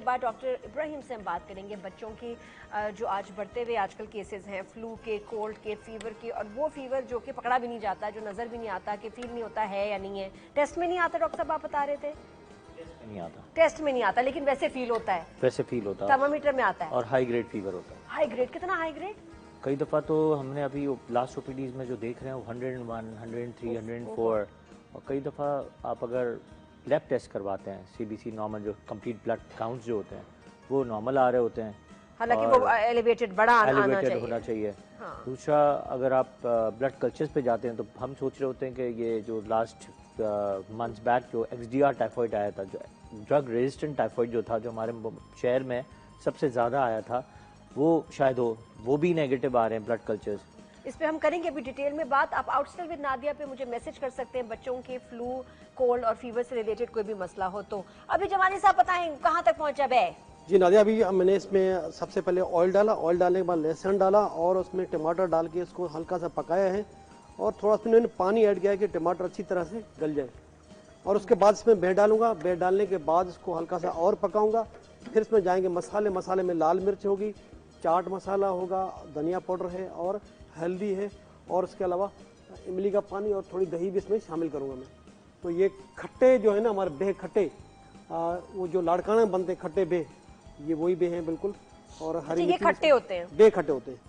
बाद डॉक्टर इब्राहिम से हम बात करेंगे बच्चों की जो आज बढ़ते हुए आजकल केसेस हैं फ्लू के, कोल्ड के, फीवर के, और वो फीवर जो कि पकड़ा भी नहीं जाता, जो नज़र भी नहीं आता, कि फील नहीं होता है या नहीं है, टेस्ट में नहीं आता। डॉक्टर साहब आप बता रहे थे नहीं आता, टेस्ट में नहीं आता, लेकिन वैसे फील होता है, वैसे फील होता है, थर्मामीटर में आता है। और हाई ग्रेड फीवर होता है। हाई ग्रेड कितना हाई ग्रेड? कई दफ़ा तो हमने अभी लास्ट ओपीडीज में जो देख रहे हैं वो 101, 103, 104, और कई दफ़ा आप अगर लैब टेस्ट करवाते हैं सीबीसी नॉर्मल जो कंप्लीट ब्लड काउंट्स जो होते हैं वो नॉर्मल आ रहे होते हैं, हालांकि वो एलिवेटेड बड़ा आना चाहिए। होना चाहिए। हाँ। दूसरा, अगर आप ब्लड कल्चर्स पे जाते हैं तो हम सोच रहे होते हैं कि ये जो लास्ट मंथ्स बैक जो XDR टाइफॉइड आया था, जो ड्रग रेजिस्टेंट टाइफॉइड जो था, जो हमारे शहर में सबसे ज़्यादा आया था, वो शायद वो भी नेगेटिव आ रहे हैं ब्लड कल्चर्स। इस पे हम करेंगे अभी डिटेल में बात। आप आउटस्टाइल विद नादिया पे मुझे मैसेज कर सकते हैं बच्चों के फ्लू, कोल्ड और फीवर से रिलेटेड कोई भी मसला हो तो। अभी जमानी साहब बताएं कहाँ तक पहुंचा बे? जी नादिया, अभी मैंने इसमें सबसे पहले ऑयल डाला, ऑयल डालने के बाद लहसुन डाला और उसमें टमाटर डाल के इसको हल्का सा पकाया है, और थोड़ा सा मैंने पानी ऐड किया है कि टमाटर अच्छी तरह से गल जाए, और उसके बाद इसमें बेह डालूंगा। बेह डालने के बाद इसको हल्का सा और पकाऊंगा। फिर इसमें जाएंगे मसाले। मसाले में लाल मिर्च होगी, चाट मसाला होगा, धनिया पाउडर है और हल्दी है, और उसके अलावा इमली का पानी और थोड़ी दही भी इसमें शामिल करूँगा मैं। तो ये खट्टे जो है ना हमारे बेह खट्टे, वो जो लाड़काना बनते खट्टे बेह, ये वही बेह हैं बिल्कुल। और हरी ये खट्टे होते हैं, बेह खट्टे होते हैं,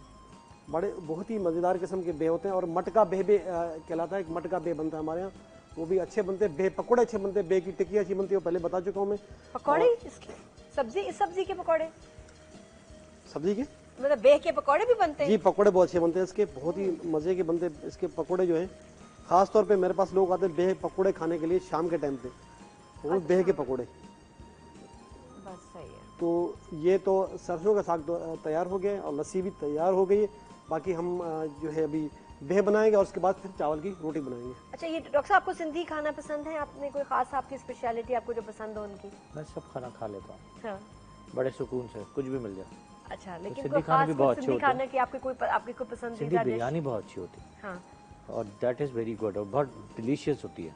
बड़े बहुत ही मज़ेदार किस्म के बेह होते हैं। और मटका बेह भी कहलाता है, एक मटका बेह बनता है हमारे यहाँ, वो भी अच्छे बनते हैं। बेह पकौड़े अच्छे बनते हैं, बेह की टिक्की अच्छी बनती है, वो पहले बता चुका हूँ मैं। पकौड़े इसकी सब्जी, इस सब्जी के पकौड़े, सब्जी के मतलब बेह के पकौड़े भी बनते हैं? जी, पकौड़े बहुत अच्छे बनते हैं इसके, बहुत ही मज़े के बनते हैं इसके पकौड़े जो हैं। ख़ास तौर पे मेरे पास लोग आते हैं बेह पकौड़े खाने के लिए शाम के टाइम पे, वो बेह के पकौड़े। बस सही है। तो ये तो सरसों का साग तो तैयार हो गया और लस्सी भी तैयार हो गई है। बाकी हम जो है अभी बेह बनाएंगे और उसके बाद फिर चावल की रोटी बनाएंगे। अच्छा, ये डॉक्टर साहब आपको सिंधी खाना पसंद है? आपने कोई खास आपकी स्पेशलिटी आपको जो पसंद हो उनकी? मैं सब खाना खा लेता हूँ, हाँ। बड़े सुकून से, कुछ भी मिल जाए। अच्छा, लेकिन सिंधी कोई खाने खास भी बहुत अच्छे सिंधी होते हैं। खाने की आपकी कोई पसंदीदा सिंधी डिश? बिरयानी बहुत अच्छी होती है, हाँ। और दैट इज़ वेरी गुड, और बहुत डिलीशियस होती है।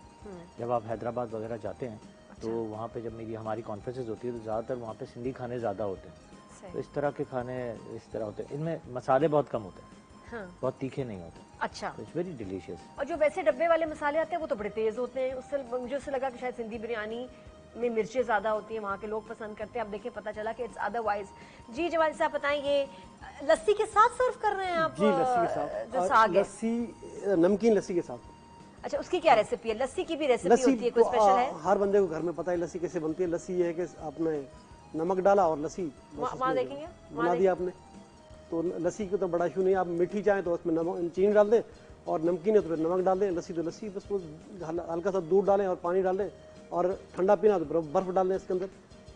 जब आप हैदराबाद वगैरह जाते हैं तो वहाँ पे जब हमारी कॉन्फ्रेंसेज होती है तो ज़्यादातर वहाँ पे सिंधी खाने ज़्यादा होते हैं। तो इस तरह के खाने इस तरह होते हैं, इनमें मसाले बहुत कम होते हैं। हाँ। बहुत तीखे नहीं होते। अच्छा, इट्स वेरी डिलीशियस। और जो वैसे डब्बे वाले मसाले आते हैं वो तो बड़े तेज होते हैं, उससे मुझे उससे लगा कि शायद सिंधी बिरयानी में मिर्चें ज़्यादा होती हैं, वहाँ के लोग पसंद करते हैं। अब देखिए पता चला कि इट्स अदरवाइज। जी जवान साहब बताएं, ये लस्सी के साथ सर्व कर रहे हैं आप? जी, लस्सी के साथ, जो साग है, लस्सी, नमकीन लस्सी के साथ। अच्छा, उसकी क्या रेसिपी है? लस्सी की भी रेसिपी होती है, कोई स्पेशल है? हर बंदे को घर में पता है लस्सी कैसे बनती है। लस्सी ये है कि आपने नमक डाला और लस्सी वहाँ देखेंगे बना दिया आपने। तो लस्सी को तो बड़ा इशू नहीं है, आप मीठी चाहें तो उसमें नमक चीनी डाल दें, और नमकीन है तो फिर नमक डाल दें। लस्सी तो लस्सी, बस वो हल्का सा दूध डालें और पानी डाल दें, और ठंडा पीना तो बर्फ डाल दें इसके अंदर।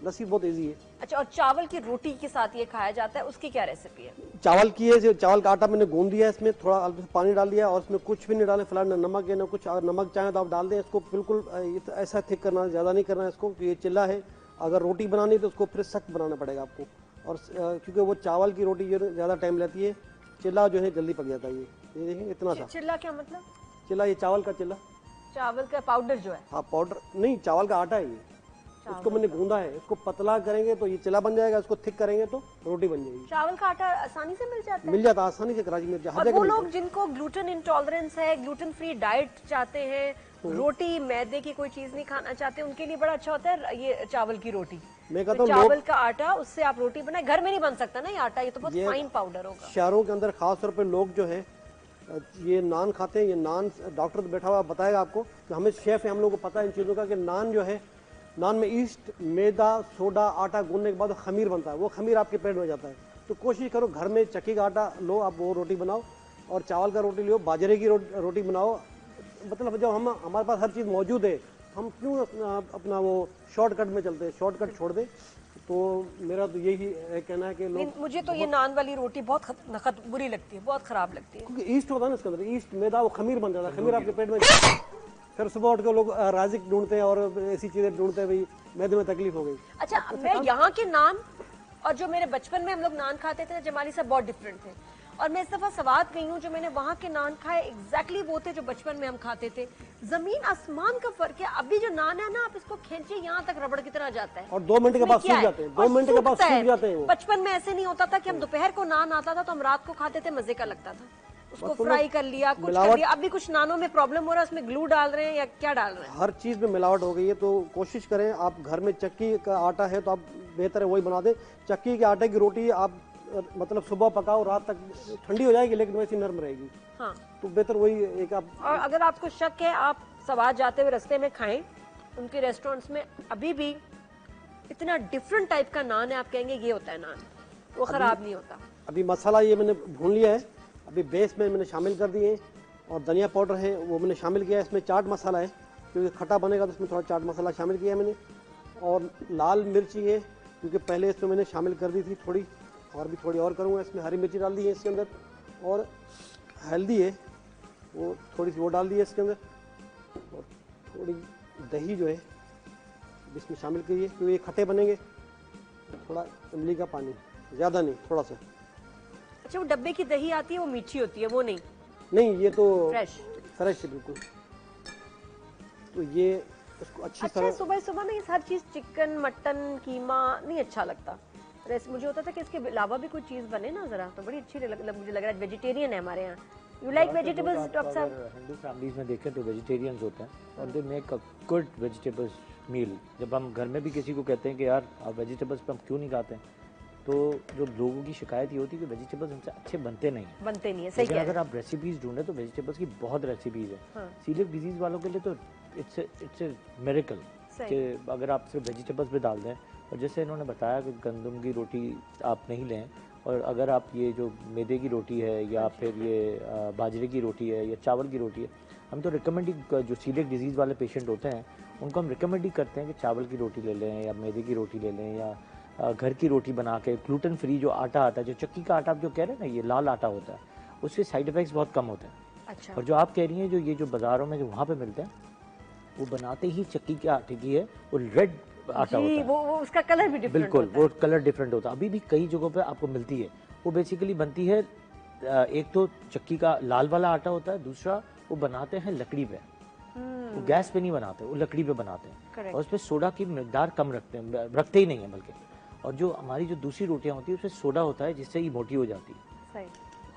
लस्सी बहुत इजी है। अच्छा, और चावल की रोटी के साथ ये खाया जाता है, उसकी क्या रेसिपी है? चावल की है, जो चावल का आटा मैंने गूंद दिया है, इसमें थोड़ा पानी डाल दिया, और इसमें कुछ भी नहीं डालें फिलहाल, ना नमक है ना कुछ। अगर नमक चाहें तो आप डाल दें। इसको बिल्कुल ऐसा थिक करना, ज़्यादा नहीं करना है इसको, ये चिल्ला है। अगर रोटी बनानी है तो उसको फिर सख्त बनाना पड़ेगा आपको, और क्योंकि वो चावल की रोटी जो ज़्यादा टाइम लेती है, चिल्ला जो है जल्दी पक जाता है। ये देखें इतना सा चिल्ला क्या मतलब? चिल्ला, ये चावल का चिल्ला, चावल का पाउडर जो है? हाँ, पाउडर नहीं, चावल का आटा है ये, उसको मैंने गूंदा है। इसको पतला करेंगे तो ये चिल्ला बन जाएगा, इसको थिक करेंगे तो रोटी बन जाएगी। चावल का आटा आसानी से मिल जाता है? मिल जाता है आसानी से, कराची में हर और जगह। वो लोग जिनको ग्लूटेन इंटॉलरेंस है, ग्लूटेन फ्री डाइट चाहते हैं, रोटी मैदे की कोई चीज नहीं खाना चाहते, उनके लिए बड़ा अच्छा होता है ये चावल की रोटी। मैं कहता तो हूँ चावल का आटा, उससे आप रोटी बनाए। घर में नहीं बन सकता ना ये आटा, ये तो बहुत फाइन पाउडर होगा। शहरों के अंदर खास तौर पे लोग जो है ये नान खाते हैं। ये नान, डॉक्टर बैठा हुआ बताएगा आपको कि हमें शेफ है, हम लोगों को पता है इन चीज़ों का, कि नान जो है, नान में ईस्ट, मैदा, सोडा, आटा गूंदने के बाद खमीर बनता है। वो खमीर आपके पेट में जाता है। तो कोशिश करो घर में चक्की का आटा लो, आप वो रोटी बनाओ, और चावल का रोटी लो, बाजरे की रोटी बनाओ। मतलब जब हमारे पास हर चीज़ मौजूद है, हम क्यों अपना वो शॉर्टकट में चलते हैं? शॉर्टकट छोड़ दें। तो मेरा तो यही कहना है कि लोग, मुझे तो ये नान वाली रोटी बहुत बुरी लगती है, बहुत खराब लगती है, क्योंकि ईस्ट होता है ना इसके अंदर, ईस्ट, मैदा, वो खमीर बन जाता है, खमीर आपके पेट में। फिर सुबह उठ के लोग राजिक ढूंढते हैं और ऐसी चीज़ें ढूंढते हैं, भाई मैदे में तकलीफ हो गई। अच्छा, मैं यहाँ के नान और जो मेरे बचपन में हम लोग नान खाते थे जमाली साहब, बहुत डिफरेंट थे। और मैं इस दफ़ा सवात गई हूँ, जो मैंने वहाँ के नान खाए एग्जैक्टली वो थे जो बचपन में हम खाते थे। जमीन आसमान का फर्क है। अभी जो नान है ना, आप इसको खींचिए यहाँ तक रबड़ की तरह जाता है और 2 मिनट के इसमें बाद क्या सूख है? जाते हैं, 2 और मिनट के बाद सूखता सूख है। जाते हैं वो। बचपन में ऐसे नहीं होता था कि हम दोपहर को नान आता था तो हम रात को खाते थे, मजे का लगता था। उसको फ्राई कर लिया, कुछ कर लिया। अभी कुछ नानों में प्रॉब्लम हो रहा है, उसमें ग्लू डाल रहे हैं या क्या डाल रहे हैं? हर चीज में मिलावट हो गई है, तो कोशिश करें आप घर में चक्की का आटा है तो आप बेहतर है वही बना दें। चक्की के आटे की रोटी आप मतलब सुबह पकाओ, रात तक ठंडी हो जाएगी लेकिन वैसी नरम रहेगी। हाँ, तो बेहतर वही एक आप। और अगर आपको शक है, आप सवार जाते हुए रास्ते में खाएं, उनके रेस्टोरेंट्स में अभी भी इतना डिफरेंट टाइप का नान है, आप कहेंगे ये होता है नान, वो खराब नहीं होता। अभी मसाला ये मैंने भून लिया है, अभी बेस में मैंने शामिल कर दिए और धनिया पाउडर है वो मैंने शामिल किया है। इसमें चाट मसाला है क्योंकि खट्टा बनेगा तो इसमें थोड़ा चाट मसाला शामिल किया है मैंने। और लाल मिर्ची है क्योंकि पहले इसमें मैंने शामिल कर दी थी थोड़ी, और भी थोड़ी और करूँगा। इसमें हरी मिर्ची डाल दी है इसके अंदर, और हल्दी है वो थोड़ी सी वो डाल दी है इसके अंदर, और थोड़ी दही जो है इसमें शामिल करिए क्योंकि ये खट्टे बनेंगे। थोड़ा इमली का पानी, ज़्यादा नहीं, थोड़ा सा। अच्छा, वो डब्बे की दही आती है वो मीठी होती है, वो नहीं? नहीं, ये तो फ्रेश है बिल्कुल। तो ये इसको अच्छी अच्छा, तरह। सुबह सुबह में ये हर चीज चिकन मटन कीमा नहीं अच्छा लगता। मुझे होता था कि इसके अलावा भी कोई चीज बने ना जरा, तो बड़ी अच्छी मुझे लग रहा है। वेजिटेरियन है हमारे यहाँ। यू लाइक वेजिटेबल्स डॉक्टर साहब? हिंदू फैमिलीज में देखें तो वेजिटेरियंस होते हैं और they make a good vegetables meal. जब हम घर में भी किसी को कहते हैं कि यार आप वेजिटेबल्स पे हम क्यों नहीं खाते हैं, तो जो लोगों की शिकायत ये होती है कि वेजिटेबल्स हमसे अच्छे बनते नहीं हैं। बनते नहीं है, सही लेकिन कह अगर रहे हैं। आप रेसिपीज ढूंढें तो वेजिटेबल्स की बहुत रेसिपीज है। हाँ। सीलियक डिजीज वालों के लिए तो इट्स ए मिरेकल कि अगर आप सिर्फ वेजिटेबल्स पे डाल दें। और जैसे इन्होंने बताया कि गंदम की रोटी आप नहीं लें, और अगर आप ये जो मैदे की रोटी है या फिर ये बाजरे की रोटी है या चावल की रोटी है, हम तो रिकमेंड ही, जो सीलियक डिजीज़ वाले पेशेंट होते हैं उनको हम रिकमेंड ही करते हैं कि चावल की रोटी ले लें या मैदे की रोटी ले लें, या घर की रोटी बना के ग्लूटेन फ्री जो आटा आता है, जो चक्की का आटा आप जो कह रहे हैं ना, ये लाल आटा होता है, उससे साइड इफेक्ट्स बहुत कम होते हैं। अच्छा। और जो आप कह रही हैं, जो ये जो बाज़ारों में जो वहाँ पे मिलते हैं, वो बनाते ही चक्की के आटे की है, वो रेड आटा होता है। वो उसका कलर भी डिफरेंट बिल्कुल, होता है। वो कलर डिफरेंट होता है। अभी भी कई जगहों पे आपको मिलती है। वो बेसिकली बनती है, एक तो चक्की का लाल वाला आटा होता है, दूसरा वो बनाते हैं लकड़ी पे। वो गैस पे नहीं बनाते, वो लकड़ी पे बनाते हैं। Correct. और उसपे सोडा की मिकदार कम रखते ही नहीं है बल्कि। और जो हमारी जो दूसरी रोटियां होती है उसमें सोडा होता है जिससे ये मोटी हो जाती है। सही।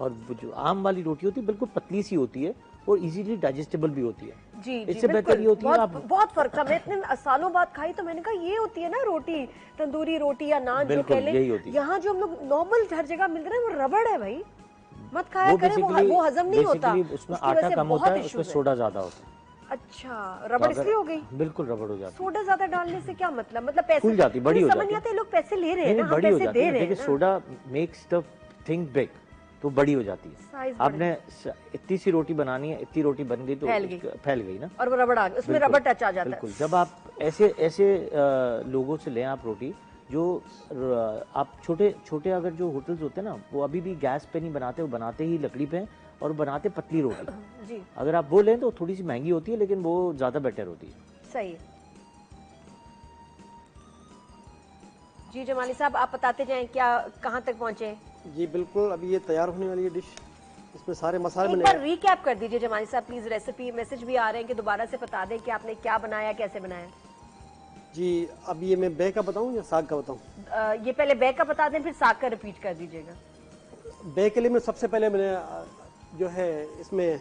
और वो जो आम वाली रोटी होती है बिल्कुल पतली सी होती है और इजीली डाइजेस्टेबल भी होती है। जी, इससे बेहतर ये होती है आप बहुत फर्क था। मैं इतने सालों बाद खाई तो मैंने कहा ये होती है ना रोटी, तंदूरी रोटी या नान जो कह यही होती लें। है। यहाँ जो हम लोग नॉर्मल हर जगह मिल रहे हैं वो रबड़ है भाई, मत खाया वो करें, वो हजम नहीं होता। उसमें उसकी वजह आटा से कम होता बहुत है, उसमें issues सोडा ज्यादा होता है। अच्छा, रबड़ इसलिए हो गई? बिल्कुल रबड़ हो जाती है। सोडा ज्यादा डालने से क्या मतलब पैसे फूल जाती, बड़ी हो समझ नहीं जाती आता, लोग पैसे ले रहे हैं ना, हम बड़ी हो पैसे जाती दे है। रहे हैं देखिए ना। Soda makes the thing big, तो बड़ी हो जाती है। साइज आपने इतनी सी रोटी बनानी है, इतनी रोटी बन गई तो फैल गई ना, और वो रबड़ आ गया, उसमें रबड़ टच आ जाता है। बिल्कुल। जब आप ऐसे लोगों से लें आप रोटी, जो आप छोटे अगर जो होटल्स होते हैं ना, वो अभी भी गैस पे नहीं बनाते, वो बनाते ही लकड़ी पे और बनाते पतली रोटी। जी। अगर आप वो लें तो थोड़ी सी महंगी होती है लेकिन वो ज्यादा बेटर होती है। सही है। जी जमाली साहब, आप बताते जाएं क्या कहाँ तक पहुंचे? जी बिल्कुल, अभी ये तैयार होने वाली है डिश। इसमें सारे मसाले एक मैंने बार रिकैप कर दीजिए जमाली साहब प्लीज, रेसिपी। मैसेज भी आ रहे हैं कि दोबारा से बता दें कि आपने क्या बनाया, कैसे बनाया। जी, अब ये मैं बे का बताऊं या साग का बताऊं? ये पहले बे का बता दें, फिर साग का रिपीट कर दीजिएगा। बे के लिए मैं सबसे पहले मैंने जो है इसमें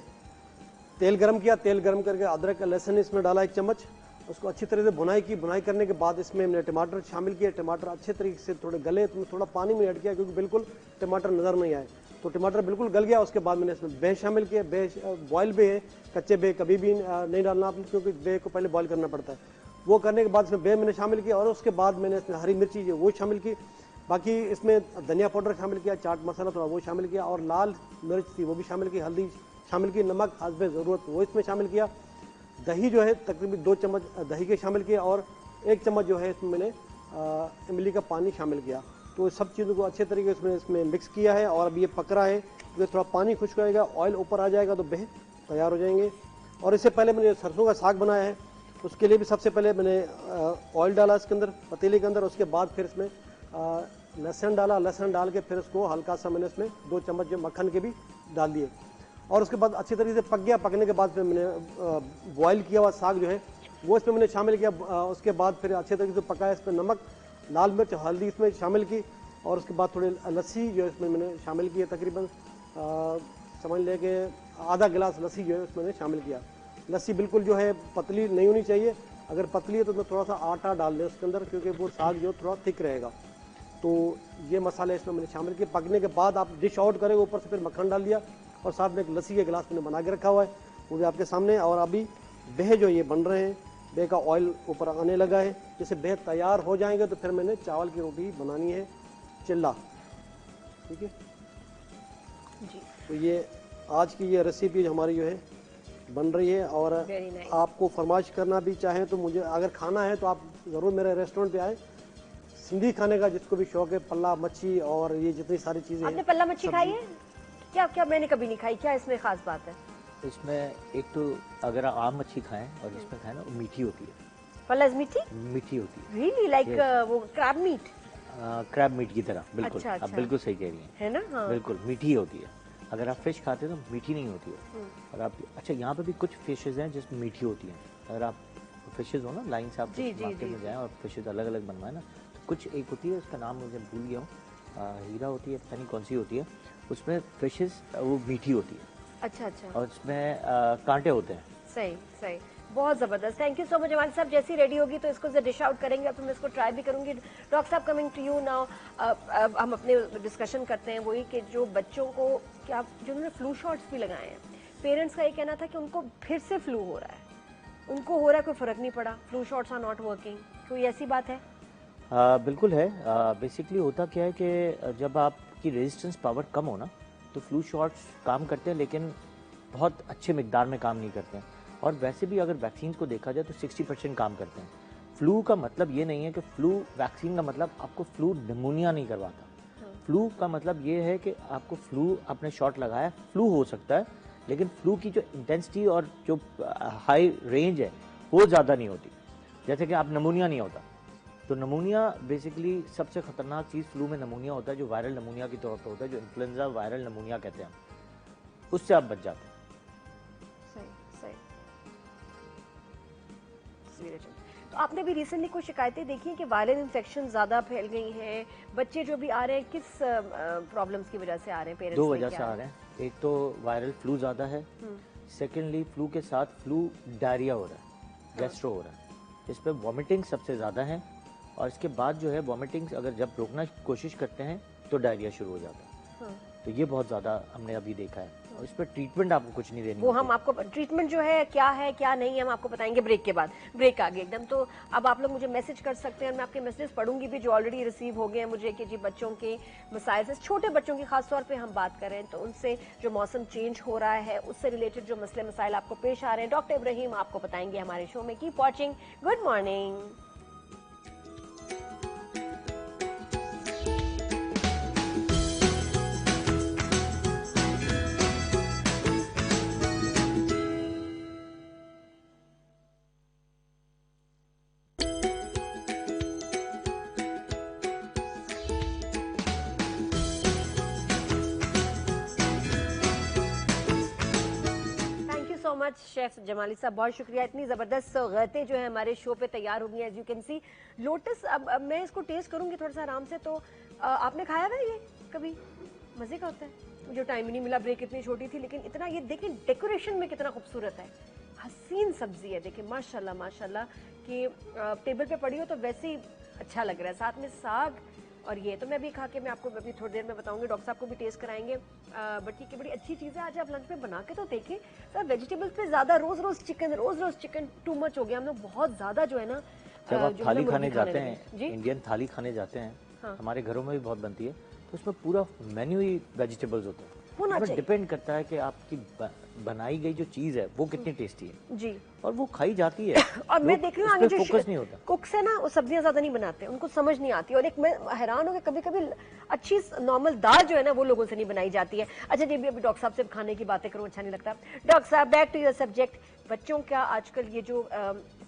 तेल गरम किया, तेल गरम करके अदरक का लहसुन इसमें डाला 1 चम्मच, उसको अच्छी तरह से भुनाई की। भुनाई करने के बाद इसमें मैंने टमाटर शामिल किए। टमाटर अच्छे तरीके से थोड़े गले, तो थोड़ा पानी में ऐड किया क्योंकि बिल्कुल टमाटर नज़र नहीं आए। तो टमाटर बिल्कुल गल गया, उसके बाद मैंने इसमें बे शामिल किए। बे बॉयल बे है, कच्चे बे कभी भी नहीं डालना आपने क्योंकि बे को पहले बॉयल करना पड़ता है। वो करने के बाद इसमें बे मैंने शामिल किया और उसके बाद मैंने इसमें हरी मिर्ची जो वो शामिल की। बाकी इसमें धनिया पाउडर शामिल किया, चाट मसाला थोड़ा वो शामिल किया और लाल मिर्च थी वो भी शामिल की, हल्दी शामिल की, नमक हस्बे ज़रूरत वो इसमें शामिल किया। दही जो है तकरीबन 2 चम्मच दही के शामिल किया और 1 चम्मच जो है इसमें मैंने इमली का पानी शामिल किया। तो सब चीज़ों को अच्छे तरीके से इसमें मिक्स किया है और अब ये पक रहा है। तो थोड़ा पानी खुश्क रहेगा, ऑयल ऊपर आ जाएगा तो बे तैयार हो जाएंगे। और इससे पहले मैंने सरसों का साग बनाया है, उसके लिए भी सबसे पहले मैंने ऑयल डाला इसके अंदर, पतीले के अंदर। उसके बाद फिर इसमें लहसुन डाला, लहसुन डाल के फिर उसको हल्का सा मैंने इसमें 2 चम्मच जो मक्खन के भी डाल दिए। और उसके बाद अच्छी तरीके से पक गया। पकने के बाद फिर मैंने बॉयल किया हुआ साग जो है वो इसमें मैंने शामिल किया। उसके बाद फिर अच्छे तरीके से पकाया, इसमें नमक, लाल मिर्च, हल्दी इसमें शामिल की और उसके बाद थोड़ी लस्सी जो है इसमें मैंने शामिल की है। तकरीबन समझ लें कि आधा गिलास लस्सी जो है उसमें मैंने शामिल किया। लस्सी बिल्कुल जो है पतली नहीं होनी चाहिए, अगर पतली है तो मैं थोड़ा सा आटा डाल दें उसके अंदर, क्योंकि वो साग जो थोड़ा थिक रहेगा। तो ये मसाले इसमें मैंने शामिल किए। पकने के बाद आप डिश आउट करेंगे, ऊपर से फिर मक्खन डाल दिया और साथ में एक लस्सी के गिलास मैंने बना के रखा हुआ है, वो भी आपके सामने। और अभी बेह जो ये बन रहे हैं, बेह का ऑयल ऊपर आने लगा है। जैसे बेह तैयार हो जाएंगे तो फिर मैंने चावल की रोटी बनानी है चिल्ला, ठीक है जी। तो ये आज की ये रेसिपी हमारी जो है बन रही है। और Very nice. आपको फरमाइश करना भी चाहें तो मुझे अगर खाना है तो आप ज़रूर मेरे रेस्टोरेंट पे आए। सिंधी खाने का जिसको भी शौक है, पल्ला मच्छी और ये जितनी सारी चीज़ें आपने हैं। पल्ला मच्छी खाई है? क्या क्या मैंने कभी नहीं खाई, क्या इसमें खास बात है? इसमें एक तो अगर आप आम मच्छी खाएं और इसमें खाएं ना, वो मीठी होती है, पल्ला इज मीठी? मीठी होती है, रियली लाइक वो क्रैब मीट क्रैब मीट की तरह। बिल्कुल अच्छा, आप अच्छा। बिल्कुल सही कह रही हैं, है ना? हाँ। बिल्कुल मीठी होती है। अगर आप फिश खाते हैं तो मीठी नहीं होती है। और आप अच्छा, यहाँ पे भी कुछ फिशेज हैं जिसमें मीठी होती हैं। अगर आप फिशेज हो ना, लाइन से आप जी, जी, मार्केट जी, में जाएं और फिशेज अलग अलग बनवाएं ना, तो कुछ एक होती है, उसका नाम मुझे भूल गया हूँ, हीरा होती है, पता नहीं कौन सी होती है, उसमें फिशेज वो मीठी होती है अच्छा अच्छा, और उसमें कांटे होते हैं। सही सही, बहुत ज़बरदस्त। Thank you so much. हमारे साहब जैसी रेडी होगी तो इसको डिश आउट करेंगे और फिर मैं इसको ट्राई भी करूंगी। डॉक्टर साहब, कमिंग टू यू नाउ, हम अपने डिस्कशन करते हैं वही कि जो बच्चों को क्या जिन्होंने फ्लू शॉट्स भी लगाए हैं, पेरेंट्स का ये कहना था कि उनको फिर से फ्लू हो रहा है, उनको हो रहा है, कोई फ़र्क नहीं पड़ा, flu shots are not working, कोई ऐसी बात है? बिल्कुल है। बेसिकली होता क्या है कि जब आपकी रेजिस्टेंस पावर कम हो ना, तो फ्लू शॉट्स काम करते हैं, लेकिन बहुत अच्छे मिकदार में काम नहीं करते हैं। और वैसे भी अगर वैक्सीन को देखा जाए तो 60% काम करते हैं। फ्लू का मतलब ये नहीं है कि फ्लू वैक्सीन का मतलब आपको फ्लू निमोनिया नहीं करवाता। फ्लू का मतलब ये है कि आपको फ्लू, आपने शॉट लगाया, फ्लू हो सकता है, लेकिन फ्लू की जो इंटेंसिटी और जो हाई रेंज है वो ज़्यादा नहीं होती। जैसे कि आप नमूनिया नहीं होता, तो नमूनिया बेसिकली सबसे खतरनाक चीज़ फ्लू में नमूनिया होता है, जो वायरल नमूनिया की तौर पर होता है, जो इन्फ्लुएंजा वायरल नमूनिया कहते हैं, उससे आप बच जाते हैं। सही सही। तो आपने भी रिसेंटली कुछ शिकायतें देखी हैं कि वायरल इन्फेक्शन ज़्यादा फैल गई हैं, बच्चे जो भी आ रहे हैं किस प्रॉब्लम्स की वजह से आ रहे हैं? पेरेंट्स दो वजह से आ रहे हैं। एक तो वायरल फ्लू ज़्यादा है, सेकेंडली फ्लू के साथ फ्लू डायरिया हो रहा है, गैस्ट्रो हो रहा है, इस पर वॉमिटिंग सबसे ज़्यादा है। और इसके बाद जो है वॉमिटिंग्स अगर जब रोकना की कोशिश करते हैं तो डायरिया शुरू हो जाता है। तो ये बहुत ज़्यादा हमने अभी देखा है, और इस पर ट्रीटमेंट आपको कुछ नहीं देनी वो होती। हम आपको ट्रीटमेंट जो है क्या नहीं, हम आपको बताएंगे ब्रेक के बाद। ब्रेक आ गया एकदम, तो अब आप लोग मुझे मैसेज कर सकते हैं और मैं आपके मैसेज पढ़ूंगी भी जो ऑलरेडी रिसीव हो गए हैं मुझे, कि जी बच्चों के मसाइल से, छोटे बच्चों की खास तौर पे हम बात कर रहे हैं, तो उनसे जो मौसम चेंज हो रहा है उससे रिलेटेड जो मसले मसाइल आपको पेश आ रहे हैं, डॉक्टर इब्राहिम आपको बताएंगे हमारे शो में। Keep watching. Good morning. So much chef Jamali साहब, बहुत शुक्रिया। इतनी ज़बरदस्त सौगातें जो है हमारे शो पे तैयार हो गई हैं, as you can see. Lotus, अब मैं इसको टेस्ट करूंगी थोड़ा सा आराम से। तो आपने खाया हुआ है ये कभी? मज़े का होता है। मुझे टाइम ही नहीं मिला, ब्रेक इतनी छोटी थी, लेकिन इतना ये देखिए डेकोरेशन में कितना खूबसूरत है, हसीन सब्जी है, देखिए माशाल्लाह माशाल्लाह, कि टेबल पे पड़ी हो तो वैसे ही अच्छा लग रहा है, साथ में साग और ये। तो मैं भी खा के मैं आपको अभी थोड़ी देर में बताऊंगी, डॉक्टर साहब को भी टेस्ट कराएंगे। बट ये बड़ी अच्छी चीज़ है। आज आप लंच में बना के तो देखें सर, वेजिटेबल्स पे ज़्यादा रोज़ रोज़ चिकन टू मच हो गया, हम लोग बहुत ज़्यादा जो है ना, जब आप जो थाली है खाने मुर्गी जाते लगे। हैं, जी इंडियन थाली खाने जाते हैं, हाँ। हमारे घरों में भी बहुत बनती है, तो उसमें पूरा मेन्यू ही वेजिटेबल्स होता है। होना उसमें चाहिए। डिपेंड करता है कि आपकी बनाई गई जो चीज़ है वो कितनी टेस्टी है, जी। और वो खाई जाती है। और मैं देख रही हूँ आगे जो फोकस नहीं होता। कुक्स है ना, वो सब्जियां ज्यादा नहीं बनाते, उनको समझ नहीं आती। और एक मैं हैरान हूँ कि कभी कभी अच्छी नॉर्मल दाल जो है ना वो लोगों से नहीं बनाई जाती है। अच्छा जी, अभी डॉक्टर साहब से खाने की बातें करूँ अच्छा नहीं लगता। डॉक्टर साहब, बैक टू योर सब्जेक्ट। बच्चों का आजकल ये जो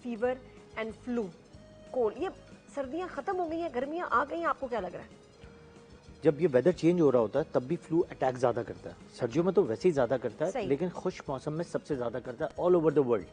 फीवर एंड फ्लू कोल्ड, ये सर्दियां खत्म हो गई हैं, गर्मियां आ गई हैं, आपको क्या लग रहा है? जब ये वेदर चेंज हो रहा होता है तब भी फ्लू अटैक ज्यादा करता है। सर्दियों में तो वैसे ही ज्यादा करता है, सही। लेकिन खुश्क मौसम में सबसे ज्यादा करता है ऑल ओवर द वर्ल्ड।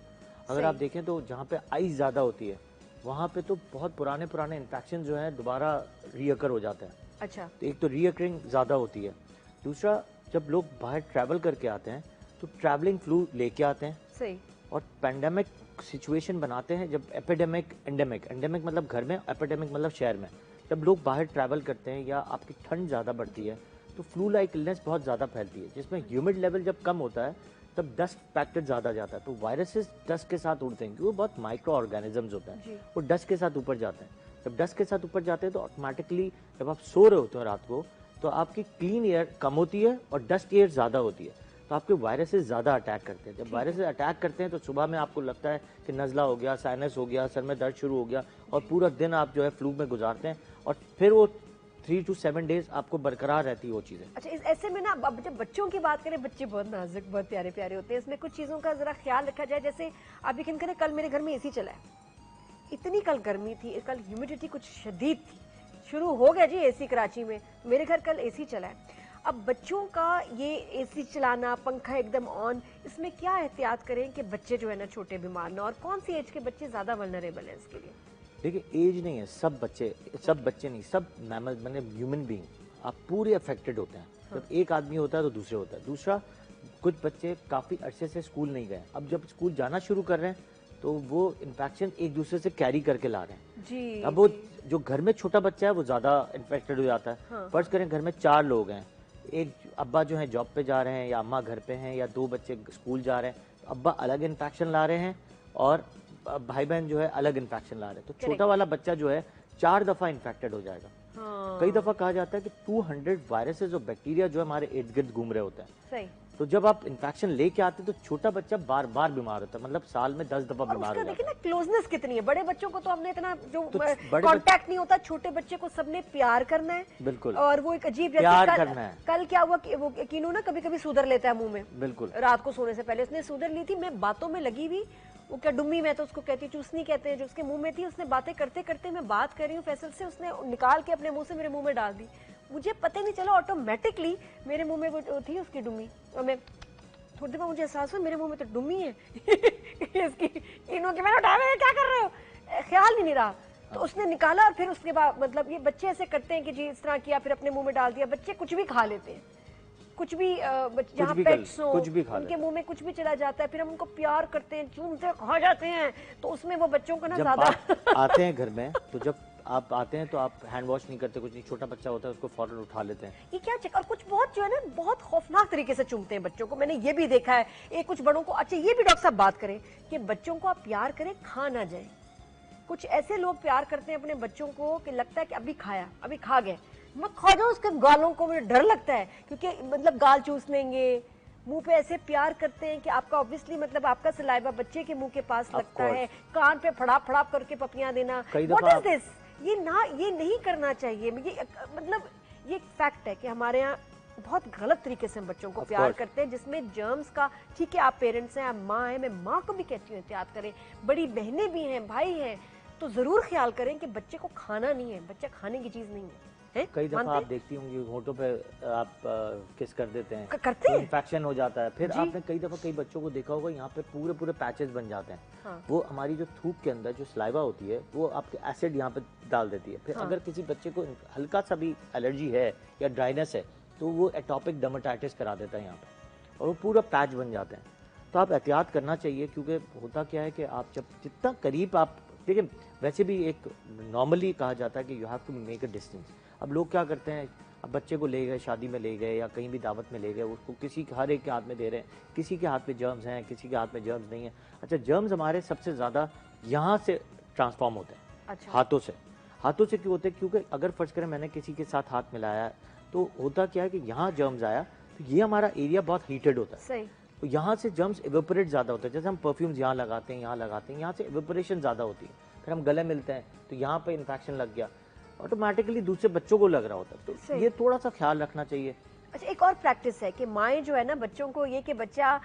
अगर सही। आप देखें तो जहाँ पे आइस ज्यादा होती है वहाँ पे तो बहुत पुराने पुराने इन्फेक्शन जो है दोबारा रीअकर हो जाते हैं। अच्छा। तो एक तो रीअकरिंग ज़्यादा होती है, दूसरा जब लोग बाहर ट्रैवल करके आते हैं तो ट्रैवलिंग फ्लू लेके आते हैं सही। और पैंडेमिक सिचुएशन बनाते हैं। जब एपिडेमिक, एंडेमिक, एंडेमिक मतलब घर में, एपिडेमिक मतलब शहर में, जब लोग बाहर ट्रैवल करते हैं या आपकी ठंड ज़्यादा बढ़ती है तो फ्लू लाइक इलनेस बहुत ज़्यादा फैलती है, जिसमें ह्यूमिड लेवल जब कम होता है तब डस्ट फैक्टर ज़्यादा जाता है। तो वायरसेस डस्ट के साथ उड़ते हैं क्योंकि वो बहुत माइक्रो ऑर्गेनिजम्स होते हैं, वो डस्ट के साथ ऊपर जाते हैं। जब डस्ट के साथ ऊपर जाते हैं तो ऑटोमेटिकली जब आप सो रहे होते हो रात को तो आपकी क्लीन एयर कम होती है और डस्ट एयर ज़्यादा होती है, तो आपके वायरसेस ज़्यादा अटैक करते हैं। जब वायरसेस अटैक करते हैं तो सुबह में आपको लगता है कि नज़ला हो गया, साइनस हो गया, सर में दर्द शुरू हो गया और पूरा दिन आप जो है फ्लू में गुजारते हैं और फिर वो 3 to 7 डेज आपको बरकरार रहती है वो चीज़ें। अच्छा, इस ऐसे में ना अब जब बच्चों की बात करें, बच्चे बहुत नाजुक, बहुत प्यारे प्यारे होते हैं, इसमें कुछ चीज़ों का जरा ख्याल रखा जाए। जैसे आप यकीन करें, कल मेरे घर में एसी चला है, इतनी कल गर्मी थी, कल ह्यूमिडिटी कुछ शदीद थी, शुरू हो गया जी एसी कराची में, मेरे घर कल एसी चला है। अब बच्चों का ये एसी चलाना, पंखा एकदम ऑन, इसमें क्या एहतियात करें कि बच्चे जो है ना छोटे बीमार ना, और कौन सी एज के बच्चे ज़्यादा वल्नरेबल हैं इसके लिए? देखिए एज नहीं है, सब बच्चे नहीं, सब मैमल मैंने ह्यूमन बीइंग आप पूरे अफेक्टेड होते हैं। जब एक आदमी होता है तो दूसरे होता है। दूसरा, कुछ बच्चे काफ़ी अरसे से स्कूल नहीं गए, अब जब स्कूल जाना शुरू कर रहे हैं तो वो इन्फेक्शन एक दूसरे से कैरी करके ला रहे हैं जी। अब वो जो घर में छोटा बच्चा है वो ज़्यादा इन्फेक्टेड हो जाता है। हाँ। फर्ज करें घर में 4 लोग हैं, एक अब्बा जो है जॉब पे जा रहे हैं या अम्मा घर पे हैं या 2 बच्चे स्कूल जा रहे हैं, तो अब्बा अलग इन्फेक्शन ला रहे हैं और भाई बहन जो है अलग इन्फेक्शन ला रहे हैं, तो छोटा वाला बच्चा जो है 4 दफ़ा इन्फेक्टेड हो जाएगा। हाँ। कई दफ़ा कहा जाता है कि 200 वायरसेस और बैक्टीरिया जो है हमारे इर्द गिर्द घूम रहे होते हैं। सही। तो जब आप इन्फेक्शन लेके आते हैं तो छोटा बच्चा बार बार बीमार होता है, मतलब साल में 10 दफ़ा बीमार हो जाता देखिए ना क्लोजनेस कितनी है, बड़े बच्चों को तो हमने इतना जो तो बड़े कांटेक्ट नहीं होता, छोटे बच्चे को सबने प्यार करना है। बिल्कुल। और वो एक अजीब प्यार करना है। कल क्या हुआ कि वो कीनू ना कभी कभी सूदर लेता है मुंह में, बिल्कुल रात को सोने से पहले उसने सूदर ली थी, मैं बातों में लगी हुई, वो क्या डुम्मी, मैं तो उसको कहती, चूसनी कहते हैं, जो उसके मुंह में थी, उसने बातें करते करते, मैं बात कर रही हूँ फैसल से, उसने निकाल के अपने मुंह से मेरे मुंह में डाल दी, मुझे पता ही नहीं चला, ऑटोमेटिकली मेरे मुंह में वो थी उसकी डुम्मी, और मैं थोड़ी देर में मुझे एहसास हुआ मेरे मुंह में तो डुम्मी है इसकी कीनू की, मैंने उठाया, क्या कर रहे हो, ख्याल ही नहीं रहा, तो उसने निकाला और फिर उसके बाद मतलब ये बच्चे ऐसे करते हैं कि जी इस तरह किया, फिर अपने मुंह में डाल दिया। बच्चे कुछ भी खा लेते हैं, कुछ भी जहाँ पेट्स हो उनके मुंह में कुछ भी चला जाता है, फिर हम उनको प्यार करते हैं, चूमते खा जाते हैं, तो उसमें वो बच्चों को ना ज्यादा आते हैं घर में, तो जब आप आते हैं तो आप हैंड वॉश नहीं करते, कुछ नहीं, छोटा बच्चा होता है उसको फौरन उठा लेते हैं। ये क्या चेक, और कुछ बहुत जो है ना बहुत खौफनाक तरीके से चूमते हैं बच्चों को, मैंने ये भी देखा है। एक कुछ बड़ों को, अच्छा ये भी डॉक्टर साहब बात करें कि बच्चों को आप प्यार करें, खा ना जाए। कुछ ऐसे लोग प्यार करते हैं अपने बच्चों को कि लगता है कि अभी खाया, अभी खा गए, मत खा जाओ उसके गालों को, मुझे डर लगता है क्योंकि मतलब गाल चूस लेंगे, मुंह पे ऐसे प्यार करते हैं कि आपका ऑब्वियसली मतलब आपका सलाइवा बच्चे के मुंह के पास लगता है, कान पे फड़ाप फड़ाप करके पपियां देना, व्हाट इज दिस, ये नहीं करना चाहिए। ये मतलब ये एक फैक्ट है कि हमारे यहाँ बहुत गलत तरीके से हम बच्चों को प्यार करते हैं, जिसमें जर्म्स का, ठीक है आप पेरेंट्स हैं, आप माँ हैं, मैं माँ को भी कहती हूँ एहतियात करें, बड़ी बहनें भी हैं, भाई हैं, तो जरूर ख्याल करें कि बच्चे को खाना नहीं है, बच्चा खाने की चीज नहीं है। कई दफा आप देखती होंगी होठों पे आप किस कर देते हैं, करते हैं, इन्फेक्शन हो जाता है, फिर आपने कई दफा कई बच्चों को देखा होगा यहाँ पे पूरे पूरे पैचेस बन जाते हैं। हाँ। वो हमारी जो थूक के अंदर जो सलाइवा होती है वो आपके एसिड यहाँ पे डाल देती है। फिर हाँ। अगर किसी बच्चे को हल्का सा भी एलर्जी है या ड्राइनेस है तो वो एटॉपिक डर्मेटाइटिस करा देता है यहाँ पे और वो पूरा पैच बन जाते हैं। तो आप एहतियात करना चाहिए, क्योंकि होता क्या है कि आप जब जितना करीब आप देखिए, वैसे भी एक नॉर्मली कहा जाता है कि you have to make a distance. अब लोग क्या करते हैं, अब बच्चे को ले गए, शादी में ले गए या कहीं भी दावत में ले गए, उसको किसी हर एक के हाथ में दे रहे हैं, किसी के हाथ में जर्म्स हैं, किसी के हाथ में जर्म्स नहीं है। अच्छा, जर्म्स हमारे सबसे ज़्यादा यहाँ से ट्रांसफॉर्म होते हैं। अच्छा। हाथों से क्यों होते हैं? क्योंकि अगर फर्ज करें मैंने किसी के साथ हाथ मिलाया तो होता क्या है कि यहाँ जर्म्स आया तो ये हमारा एरिया बहुत हीटेड होता है। सही। तो यहाँ से जर्म्स इवेपोरेट ज़्यादा होते हैं, जैसे हम परफ्यूम्स यहाँ लगाते हैं, यहाँ से इवेपोरेशन ज़्यादा होती है, फिर हम गले मिलते हैं तो यहाँ पे इन्फेक्शन लग गया, ऑटोमेटिकली दूसरे बच्चों को लग रहा होता है। तो ये थोड़ा सा ख्याल रखना चाहिए। अच्छा, एक और प्रैक्टिस है कि माएँ जो है ना बच्चों को ये कि बच्चा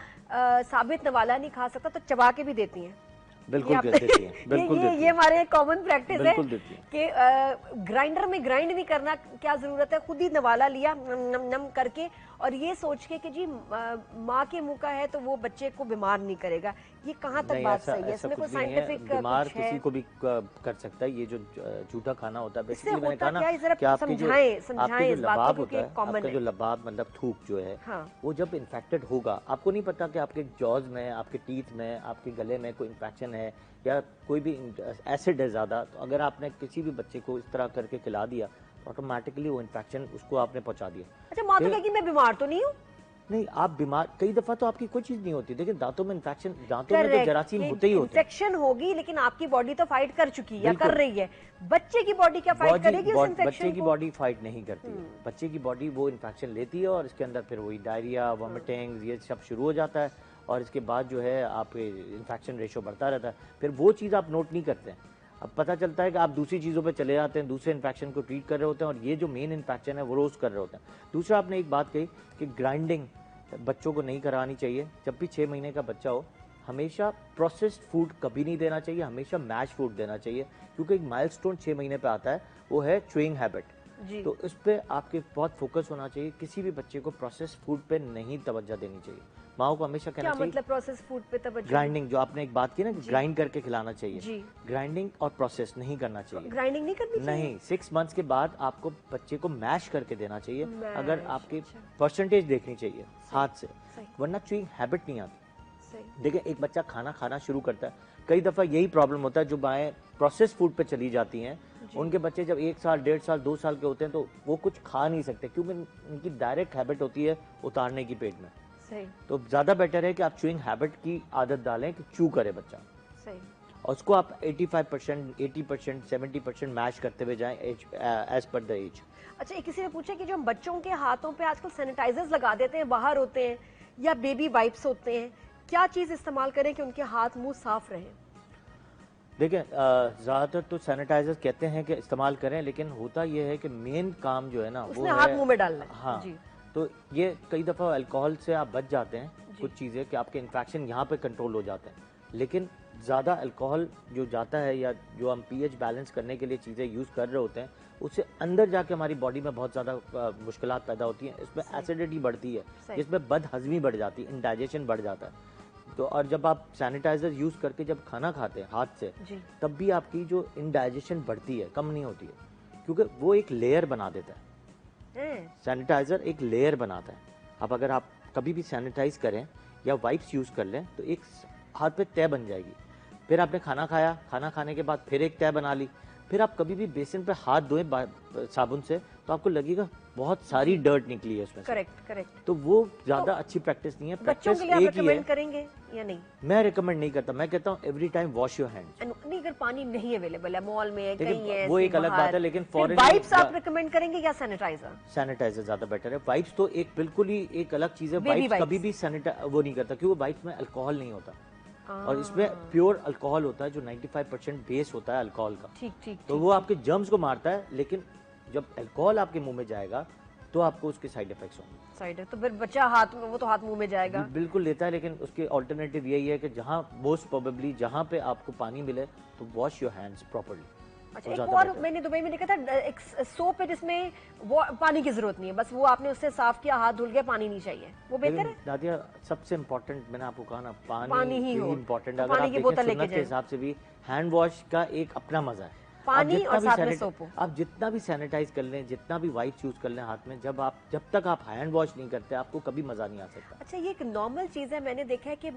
साबित नवाला नहीं खा सकता तो चबा के भी देती हैं। बिल्कुल देती हैं, बिल्कुल देती ये हैं। हमारे कॉमन प्रैक्टिस है बिल्कुल देती हैं। कि ग्राइंडर में ग्राइंड नहीं करना, क्या जरूरत है, खुद ही नवाला लिया नम नम नम करके, और ये सोच के कि जी माँ के मुंह का है तो वो बच्चे को बीमार नहीं करेगा। ये कहाँ तक नहीं, बात ऐसा सही है? ऐसा इसमें कोई कुछ भी नहीं है। साइंटिफिक बीमार कुछ है? किसी को भी कर सकता है। ये जो झूठा खाना होता है, इससे बेसिकली मैंने होता कहा ना क्या है, जरा कि आपके जो समझाएं इस बात को, लबाब क्योंकि होता है, कॉमन आपका है। जो लबाब मतलब थूक जो है, हाँ। वो जब इन्फेक्टेड होगा, आपको नहीं पता कि आपके जॉज में, आपके टीथ में, आपके गले में कोई इन्फेक्शन है या कोई भी एसिड है ज़्यादा, तो अगर आपने किसी भी बच्चे को इस तरह करके खिला दिया तो ऑटोमेटिकली वो इन्फेक्शन उसको आपने पहुंचा दिया। अच्छा, माँ तो फिर- कहेगी मैं बीमार तो नहीं हूँ। नहीं, आप बीमार, कई दफा तो आपकी कोई चीज नहीं होती, लेकिन दांतों में इन्फेक्शन, दांतों में तो जरासीम होते ही होते हैं। इन्फेक्शन होगी, लेकिन आपकी बॉडी तो फाइट कर चुकी है या बिल्कुल। कर रही है। बच्चे की बॉडी क्या फाइट करेगी उस बच्चे इन्फेक्शन की को? बॉडी फाइट नहीं करती है। बच्चे की बॉडी वो इन्फेक्शन लेती है और इसके अंदर फिर वही डायरिया, वॉमिटिंग, ये सब शुरू हो जाता है, और इसके बाद जो है आपके इन्फेक्शन रेशो बढ़ता रहता है। फिर वो चीज़ आप नोट नहीं करते हैं। अब पता चलता है कि आप दूसरी चीज़ों पे चले जाते हैं, दूसरे इन्फेक्शन को ट्रीट कर रहे होते हैं, और ये जो मेन इन्फेक्शन है वो रोज कर रहे होते हैं। दूसरा, आपने एक बात कही कि ग्राइंडिंग बच्चों को नहीं करानी चाहिए। जब भी 6 महीने का बच्चा हो, हमेशा प्रोसेस्ड फूड कभी नहीं देना चाहिए, हमेशा मैश फूड देना चाहिए, क्योंकि एक माइलस्टोन 6 महीने पे आता है, वो है च्यूइंग हैबिट। जी। तो इस पे आपके बहुत फोकस होना चाहिए। किसी भी बच्चे को प्रोसेस्ड फूड पे नहीं तवज्जो देनी चाहिए। माओ को हमेशा कहना क्या चाहिए, मतलब प्रोसेस फूड पे तवज्जो? ग्राइंडिंग, जो आपने एक बात की ना, ग्राइंड करके खिलाना चाहिए। जी। ग्राइंडिंग और प्रोसेस नहीं करना चाहिए। ग्राइंडिंग नहीं करनी चाहिए? नहीं, 6 मंथ्स के बाद आपको बच्चे को मैश करके देना चाहिए। अगर मैश, आपकी अच्छा। परसेंटेज देखनी चाहिए हाथ से, सही। वरना च्यूइंग हैबिट नहीं आती। सही। देखिए, एक बच्चा खाना खाना शुरू करता है, कई दफ़ा यही प्रॉब्लम होता है, जो माएँ प्रोसेस फूड पे चली जाती हैं, उनके बच्चे जब 1 साल, 1.5 साल, 2 साल के होते हैं तो वो कुछ खा नहीं सकते, क्योंकि उनकी डायरेक्ट हैबिट होती है उतारने की पेट में। सही। तो ज़्यादा बेटर है कि आप च्यूइंग हैबिट की आदत डालें, कि च्यू करे बच्चा, सही। और उसको आप 85%, 80%, 70% मैश करते हुए जाएं एज पर द एज। अच्छा, किसी ने पूछा कि जो हम बच्चों के हाथों पे आजकल सैनिटाइजर्स लगा देते हैं, बाहर होते हैं, या बेबी वाइप्स होते हैं, क्या चीज इस्तेमाल करें कि उनके हाथ मुंह साफ रहे? देखिए, ज़्यादातर तो सैनिटाइजर कहते हैं कि इस्तेमाल करें, लेकिन होता यह है कि मेन काम जो है ना, वो उसमें हाथ मुंह में डालना है। हाँ जी। तो ये कई दफ़ा अल्कोहल से आप बच जाते हैं, कुछ चीज़ें कि आपके इन्फेक्शन यहाँ पे कंट्रोल हो जाते हैं, लेकिन ज़्यादा अल्कोहल जो जाता है, या जो हम पीएच बैलेंस करने के लिए चीज़ें यूज़ कर रहे होते हैं, उससे अंदर जाके हमारी बॉडी में बहुत ज़्यादा मुश्किलात पैदा होती हैं। इसमें एसिडिटी बढ़ती है, इसमें बदहजमी बढ़ जाती है, इंडाइजेशन बढ़ जाता है। तो और जब आप सैनिटाइजर यूज़ करके जब खाना खाते हैं हाथ से, तब भी आपकी जो इंडाइजेशन बढ़ती है, कम नहीं होती है, क्योंकि वो एक लेयर बना देता है। सैनिटाइजर एक लेयर बनाता है। अब अगर आप कभी भी सैनिटाइज करें या वाइप्स यूज़ कर लें, तो एक हाथ पे तय बन जाएगी। फिर आपने खाना खाया, खाना खाने के बाद फिर एक तय बना ली, फिर आप कभी भी बेसिन पे हाथ धोएं साबुन से, तो आपको लगेगा बहुत सारी डर्ट निकली है उसमें से। करेक्ट। तो वो ज्यादा अच्छी प्रैक्टिस नहीं है। बच्चों प्रैक्टिस के लिए आप एक ही है। रिकमेंड करेंगे या नहीं? मैं रिकमेंड नहीं करता, मैं कहता हूँ every time wash your hands. नहीं, अगर पानी नहीं अवेलेबल है, मॉल में देखिए, कहीं है, वो एक ऐसे अलग बाहर, बात है, लेकिन फिर foreign- वाइप्स आप रिकमेंड करेंगे या सैनिटाइजर? सैनिटाइजर ज्यादा बेटर है। वाइप्स तो एक बिल्कुल ही एक अलग चीज है। Baby वाइप्स कभी wipes। भी वो नहीं करता, क्योंकि वाइप्स में अल्कोहल नहीं होता, और इसमें प्योर अल्कोहल होता है, जो 95% बेस होता है अल्कोहल का। ठीक। तो वो आपके जर्म्स को मारता है, लेकिन जब अल्कोहल आपके मुंह में जाएगा तो आपको उसके साइड इफेक्ट्स होंगे। साइड है तो फिर बच्चा हाथ में, वो तो हाथ मुंह में जाएगा। बिल्कुल लेता है, लेकिन उसके ऑल्टरनेटिव यही है कि जहाँ मोस्ट प्रोबेबली जहाँ पे आपको पानी मिले, तो वॉश योर हैंड्स प्रॉपर्ली। अच्छा, एक और मैंने दुबई में देखा था, एक सोप है जिसमें वो पानी की जरूरत नहीं है, बस वो आपने उससे साफ किया, हाथ धुल गया, पानी नहीं चाहिए, वो बेहतर है? दादिया, सबसे इम्पोर्टेंट मैंने आपको कहा ना, पानी ही हो। इम्पोर्टेंट। तो अगर पानी आप की देखें बोतल लेके सुन्नत के जाएं। हिसाब से भी हैंड वॉश का एक अपना मजा है। पानी और साथ में सोप हो। आप जितना भी सैनिटाइज कर लें, जितना भी वाइप्स यूज कर लें हाथ में, जब तक आप हैंड वॉश नहीं करते, आपको कभी मजा नहीं आ सकता। अच्छा, ये एक नॉर्मल चीज है, मैंने देखा है कि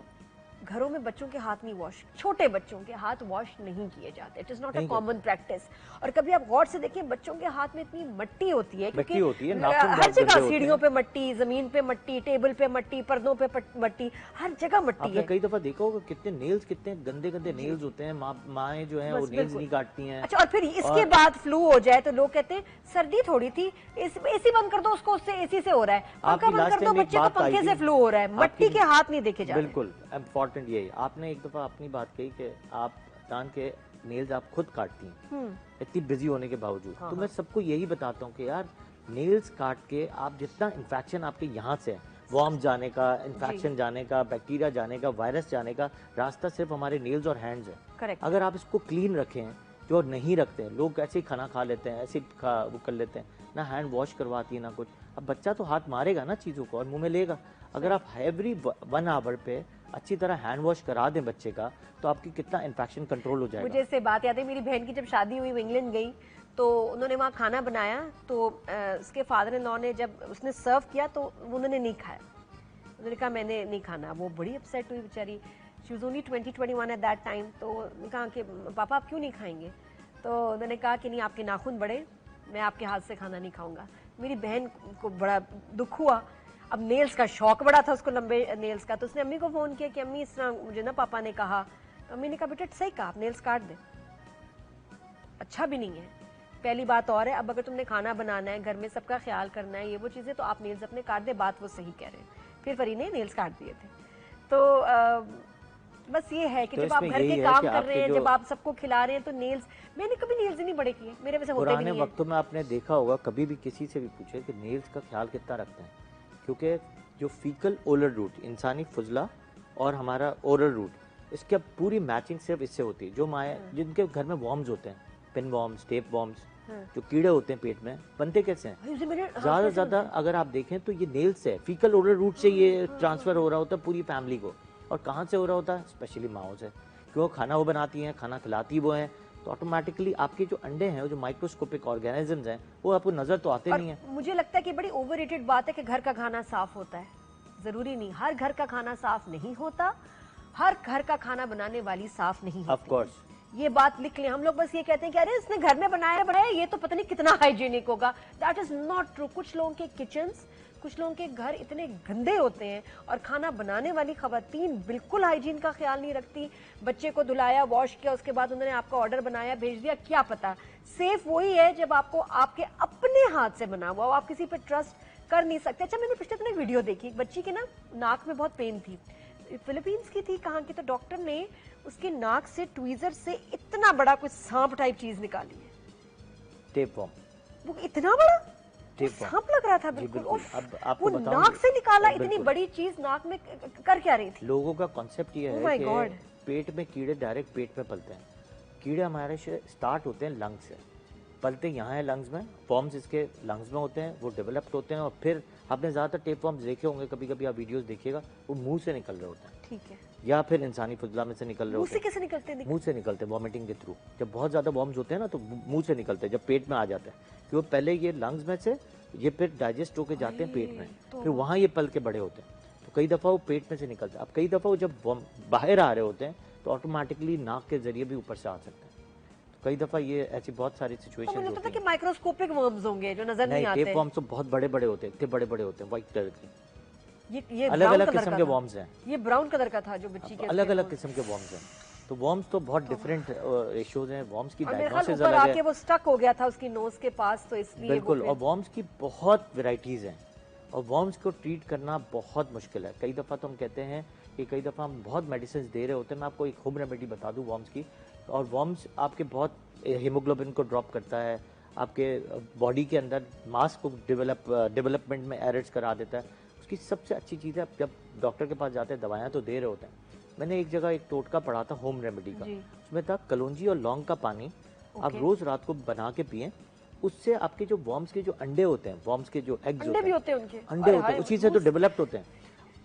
घरों में बच्चों के हाथ नहीं वॉश, छोटे बच्चों के हाथ वॉश नहीं किए जाते। It is not a common practice. और कभी आप गौर से देखिए, बच्चों के हाथ में इतनी मट्टी होती है, मट्टी होती है, क्योंकि नाखून हर बहुत जगह गंदे होते सीढ़ियों हैं। पे मट्टी, जमीन पे मट्टी, टेबल पे मट्टी, पर्दों पे मट्टी, हर जगह मट्टी आपने है। कई दफा देखा होगा कितने नेल्स, कितने गंदे गंदे नेल्स होते हैं। माएँ जो हैं वो नेल्स नहीं काटती हैं। अच्छा, और फिर इसके बाद फ्लू हो जाए तो लोग कहते हैं सर्दी थोड़ी थी, एसी बंद कर दो उसको, उससे एसी से हो रहा है, पंखा बंद कर दो, बच्चे को पंखे से फ्लू हो रहा है। मट्टी के हाथ नहीं देखे जा रहे। बिल्कुल इम्पोर्टेंट यही। आपने एक दफा अपनी बात कही कि आप दान के नेल्स आप खुद काटती हैं, इतनी बिजी होने के बावजूद। तो मैं सबको यही बताता हूँ कि यार, नेल्स काट के आप जितना इन्फेक्शन आपके यहाँ से है, वॉर्म जाने का, इन्फेक्शन जाने का, बैक्टीरिया जाने का, वायरस जाने का रास्ता सिर्फ हमारे नेल्स और हैंड्स है। करेक्ट। अगर आप इसको क्लीन रखें, जो नहीं रखते हैं लोग, ऐसे ही खाना खा लेते हैं, ऐसे ही वो कर लेते हैं, ना हैंड वॉश करवाती है ना कुछ। अब बच्चा तो हाथ मारेगा ना चीज़ों को और मुंह में लेगा। अगर आप एवरी 1 आवर पे अच्छी तरह हैंड वॉश करा दें बच्चे का, तो आपकी कितना इन्फेक्शन कंट्रोल हो जाएगा। मुझे इससे बात याद है, मेरी बहन की जब शादी हुई, वो इंग्लैंड गई तो उन्होंने वहाँ खाना बनाया, तो उसके फादर इन लॉ ने जब उसने सर्व किया तो उन्होंने नहीं खाया। उन्होंने कहा मैंने नहीं खाना। वो बड़ी अपसेट हुई बेचारी। She was only 20-21 at that time. तो उन्होंने कहा कि पापा आप क्यों नहीं खाएंगे? तो उन्होंने कहा कि नहीं, आपके नाखून बड़े, मैं आपके हाथ से खाना नहीं खाऊंगा। मेरी बहन को बड़ा दुख हुआ। अब नेल्स का शौक बड़ा था उसको, लंबे नेल्स का। तो उसने अम्मी को फ़ोन किया कि अम्मी इस तरह मुझे ना पापा ने कहा। तो अम्मी ने कहा बेटा सही कहा, आप नेल्स काट दें, अच्छा भी नहीं है। पहली बात और है, अब अगर तुमने खाना बनाना है, घर में सबका ख्याल करना है, ये वो चीज़ें, तो आप नेल्स अपने काट दे। बात वो सही कह रहे हैं। फिर फरी ने नेल्स काट दिए थे। तो बस ये है कि तो जब आप इसमें घर यही के है काम कि कर रहे हैं, आपके जब आप सबको खिला रहे हैं, तो नेल्स, मैंने कभी नेल्स ही नहीं बड़े किए, मेरे वैसे होते भी पुराने नहीं है। वक्तों में आपने देखा होगा, कभी भी किसी से भी पूछे कि नेल्स का ख्याल कितना रखते हैं, क्योंकि जो फीकल ओरल रूट, इंसानी फुजला और हमारा ओरल रूट, इसकी अब पूरी मैचिंग सिर्फ इससे होती है। जो माए जिनके घर में वॉर्म्स होते हैं, पिन वॉर्म्स, टेप वॉर्म्स, जो कीड़े होते हैं पेट में, बनते कैसे हैं? ज्यादा से ज्यादा अगर आप देखें तो ये नेल्स से, फीकल ओरल रूट से ये ट्रांसफर हो रहा होता है पूरी फैमिली को। और कहाँ से हो रहा होता है? स्पेशली माओ से, क्यों खाना वो बनाती हैं, खाना खिलाती वो हैं, तो ऑटोमेटिकली आपके जो अंडे हैं, वो जो माइक्रोस्कोपिक ऑर्गेनिजम्स हैं, वो आपको नजर तो आते नहीं है। मुझे लगता है कि बड़ी ओवररेटेड बात है कि घर का खाना साफ होता है। जरूरी नहीं, हर घर का खाना साफ नहीं होता। हर घर का खाना बनाने वाली साफ नहीं होती। ऑफ कोर्स, ये बात लिख लें। हम लोग बस ये कहते हैं कि अरे इसने घर में बनाया ये तो पता नहीं कितना हाइजीनिक होगा। That is not true. कुछ लोगों के किचन्स, कुछ लोगों के घर इतने गंदे होते हैं, और खाना बनाने वाली खवातीन बिल्कुल हाइजीन का ख्याल नहीं रखती। बच्चे को धुलाया, वॉश किया, उसके बाद उन्होंने आपका ऑर्डर बनाया, भेज दिया। क्या पता, सेफ वही है जब आपको आपके अपने हाथ से बना हुआ हो। आप किसी पे ट्रस्ट कर नहीं सकते। अच्छा, मैंने पिछले दिनों एक वीडियो देखी, एक बच्ची की ना नाक में बहुत पेन थी, फिलीपींस की थी, कहाँ की, तो डॉक्टर ने उसके नाक से ट्वीजर से इतना बड़ा कोई सांप टाइप चीज निकाली है। टेप वॉर्म, वो इतना बड़ा टेप सांप लग रहा था, बिल्कुल। बिल्कुल। उफ, अब आपको वो बताऊं, नाक से निकाला, इतनी बिल्कुल। बड़ी चीज नाक में कर क्या रही थी? लोगों का कॉन्सेप्ट ये Oh my है God. कि पेट में कीड़े डायरेक्ट पेट में पलते हैं। कीड़े हमारे स्टार्ट होते हैं लंग्स से, पलते यहाँ है लंग्स में, फॉर्म्स इसके लंग्स में होते हैं, वो डेवलप्ड होते हैं, और फिर आपने ज़्यादातर टेप फॉर्म्स देखे होंगे, कभी कभी आप वीडियोस देखिएगा, वो मुंह से निकल रहे होते हैं, ठीक है। या फिर इंसानी फुजला में से निकल रहे मुंह होते से हैं। कैसे निकलते हैं? मुंह से निकलते हैं वॉमिटिंग के थ्रू। जब बहुत ज़्यादा वॉर्म्स होते हैं ना, तो मुंह से निकलते हैं, जब पेट में आ जाते हैं, क्योंकि पहले ये लंग्स में से ये फिर डाइजेस्ट होके जाते हैं पेट में, फिर वहाँ ये पल के बड़े होते हैं, तो कई दफ़ा वो पेट में से निकलते हैं। अब कई दफ़ा वो जब बाहर आ रहे होते हैं, तो ऑटोमेटिकली नाक के जरिए भी ऊपर से आ सकते हैं। तो कई दफ़ा ये ऐसी बहुत सारी सिचुएशन मुझे लगता होती था कि हैं। माइक्रोस्कोपिक वर्म्स होंगे जो नजर नहीं नहीं, आते। टेप वॉर्म्स तो बहुत बड़े बड़े होते हैं, इतने बड़े बड़े होते हैं, व्हाइट कलर के, ये अलग brown अलग कलर किस्म का के था। वॉर्म्स हैं, ये ब्राउन कलर का था जो बच्ची के अलग अलग किस्म के वॉर्म्स हैं। तो वॉर्म्स तो बहुत डिफरेंट रेशियोज हैं, वॉर्म्स की और मेरे ख्याल डायग्नोसिस ऊपर अलग आके है। वो स्टक हो गया था उसकी नोज के पास, तो इसलिए बिल्कुल, वो और वॉर्म्स की बहुत वेराइटीज़ हैं, और वॉर्म्स को ट्रीट करना बहुत मुश्किल है। कई दफ़ा तो हम कहते हैं कि कई दफ़ा हम बहुत मेडिसिन दे रहे होते हैं। मैं आपको एक होम रेमेडी बता दूं वॉर्म्स की, और वॉर्म्स आपके बहुत हीमोग्लोबिन को ड्रॉप करता है, आपके बॉडी के अंदर मास को डेवलपमेंट में एरर्स करा देता है। उसकी सबसे अच्छी चीज़ है, जब डॉक्टर के पास जाते हैं दवाइयाँ तो दे रहे होते हैं। मैंने एक जगह एक टोटका पढ़ा था होम रेमेडी का, उसमें था कलौंजी और लौंग का पानी आप रोज़ रात को बना के पिएं, उससे आपके जो वॉर्म्स के जो अंडे होते हैं, वॉर्म्स के जो एग्स अंडे भी होते हैं उनके, अंडे होते हैं, उसी से तो डेवलप्ड होते हैं,